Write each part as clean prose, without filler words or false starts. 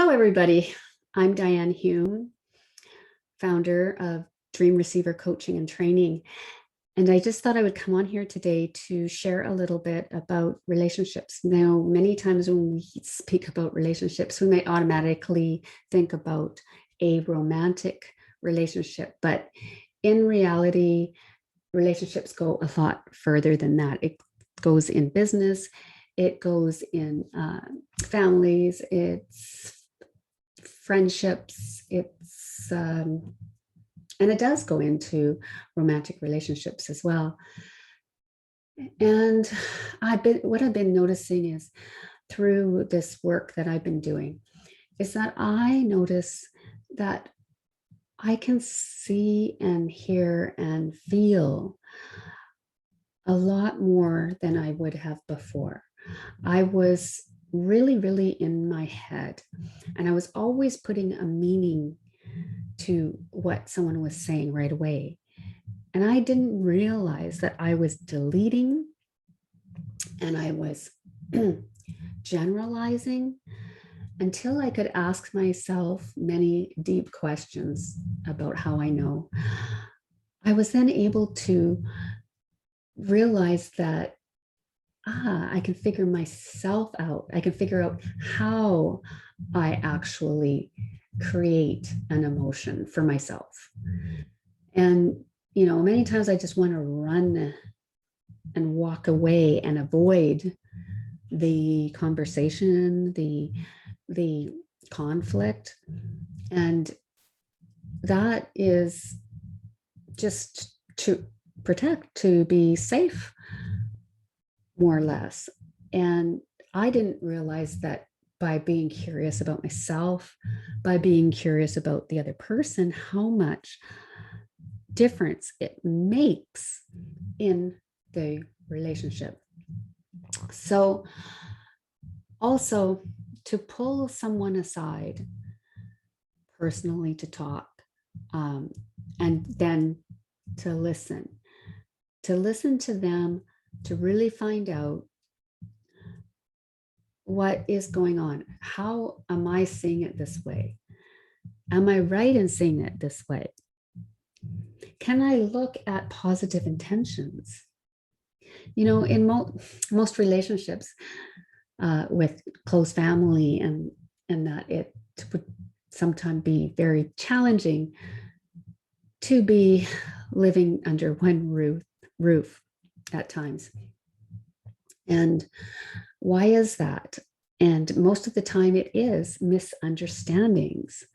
Hello, everybody. I'm Diane Hume, founder of Dream Receiver Coaching and Training. And I just thought I would come on here today to share a little bit about relationships. Now, many times when we speak about relationships, we might automatically think about a romantic relationship. But in reality, relationships go a lot further than that. It goes in business, it goes in families, it's friendships, and it does go into romantic relationships as well. And what I've been noticing is through this work that I've been doing is that I notice that I can see and hear and feel a lot more than I would have before. I was really in my head, and I was always putting a meaning to what someone was saying right away. And I didn't realize that I was deleting and I was generalizing until I could ask myself many deep questions about how I know. I was then able to realize that I can figure myself out. I can figure out how I actually create an emotion for myself. And, many times I just want to run and walk away and avoid the conversation, the conflict. And that is just to protect, to be safe, more or less. And I didn't realize that by being curious about myself, by being curious about the other person, how much difference it makes in the relationship. So also to pull someone aside personally to talk, and then to listen to them, to really find out what is going on. How am I seeing it this way? Am I right in seeing it this way? Can I look at positive intentions? In most relationships with close family and that, it would sometimes be very challenging to be living under one roof at times. And why is that? And most of the time it is misunderstandings.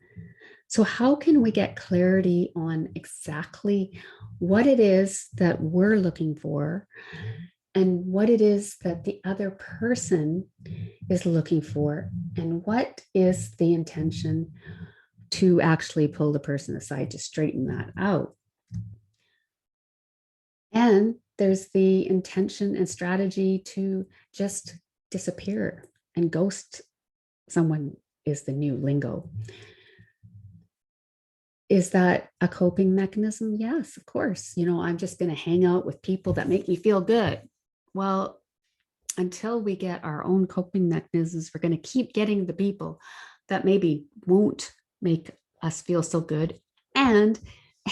So how can we get clarity on exactly what it is that we're looking for and what it is that the other person is looking for, and what is the intention to actually pull the person aside to straighten that out? And there's the intention and strategy to just disappear and ghost someone is the new lingo. Is that a coping mechanism? Yes, of course. I'm just going to hang out with people that make me feel good. Well, until we get our own coping mechanisms, we're going to keep getting the people that maybe won't make us feel so good. And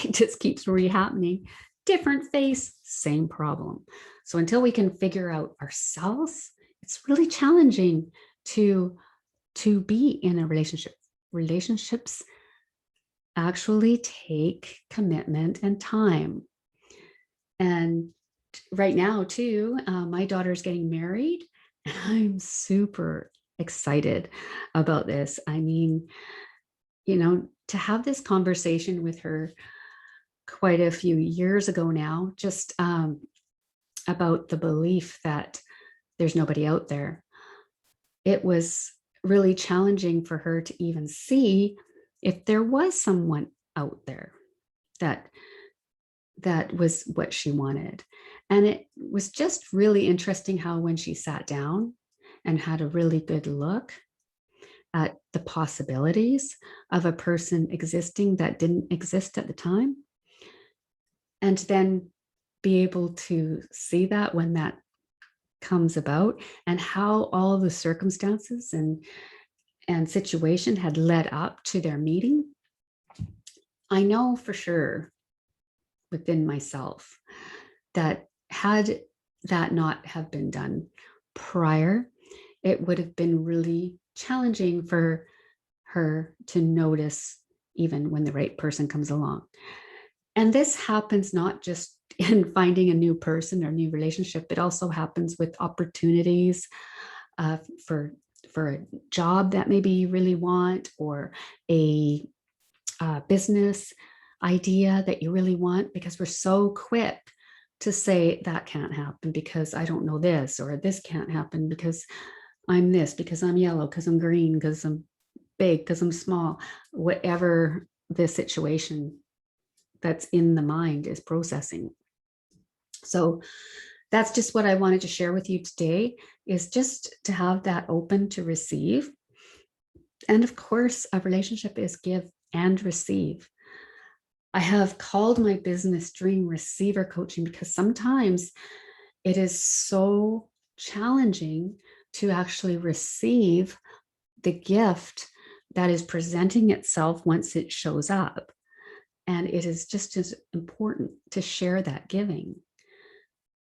it just keeps re-happening. Different face, same problem. So until we can figure out ourselves, it's really challenging to be in a relationship. Relationships actually take commitment and time. And right now too, my daughter's getting married, and I'm super excited about this. I mean, to have this conversation with her quite a few years ago now, just about the belief that there's nobody out there. It was really challenging for her to even see if there was someone out there that was what she wanted. And it was just really interesting how when she sat down and had a really good look at the possibilities of a person existing that didn't exist at the time, and then be able to see that when that comes about, and how all of the circumstances and situation had led up to their meeting, I know for sure within myself that had that not have been done prior, it would have been really challenging for her to notice even when the right person comes along. And this happens not just in finding a new person or new relationship, it also happens with opportunities uh, for for a job that maybe you really want, or a business idea that you really want, because we're so quick to say that can't happen because I don't know this, or this can't happen because I'm this, because I'm yellow, because I'm green, because I'm big, because I'm small, whatever the situation that's in the mind is processing. So that's just what I wanted to share with you today, is just to have that open to receive. And of course, a relationship is give and receive. I have called my business dream receiver coaching because sometimes it is so challenging to actually receive the gift that is presenting itself once it shows up. And it is just as important to share that giving.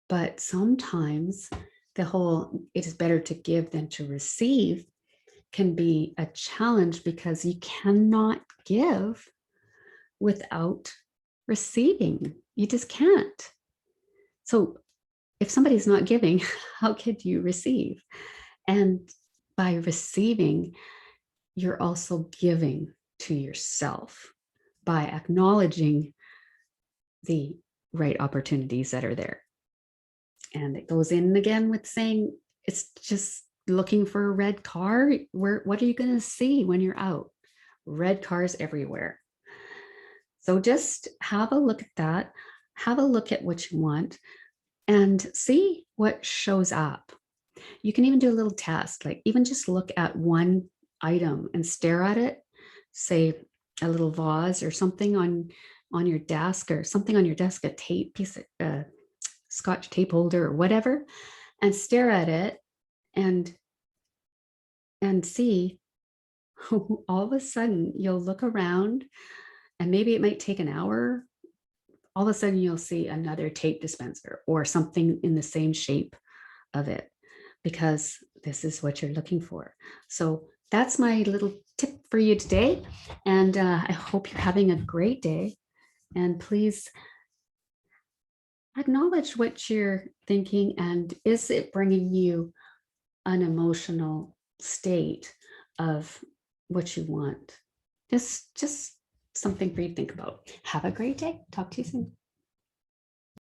But sometimes the whole it is better to give than to receive can be a challenge, because you cannot give without receiving. You just can't. So if somebody's not giving, how could you receive? And by receiving, you're also giving to yourself by acknowledging the right opportunities that are there. And it goes in again with saying, it's just looking for a red car. What are you going to see when you're out? Red cars everywhere. So just have a look at that. Have a look at what you want and see what shows up. You can even do a little test, like even just look at one item and stare at it, say a little vase or something on your desk, or something on your desk, a tape piece of Scotch tape holder or whatever, and stare at it and see all of a sudden you'll look around, and maybe it might take an hour. All of a sudden you'll see another tape dispenser or something in the same shape of it, because this is what you're looking for. So that's my little tip for you today. And I hope you're having a great day. And please acknowledge what you're thinking, and is it bringing you an emotional state of what you want? Just something for you to think about. Have a great day. Talk to you soon.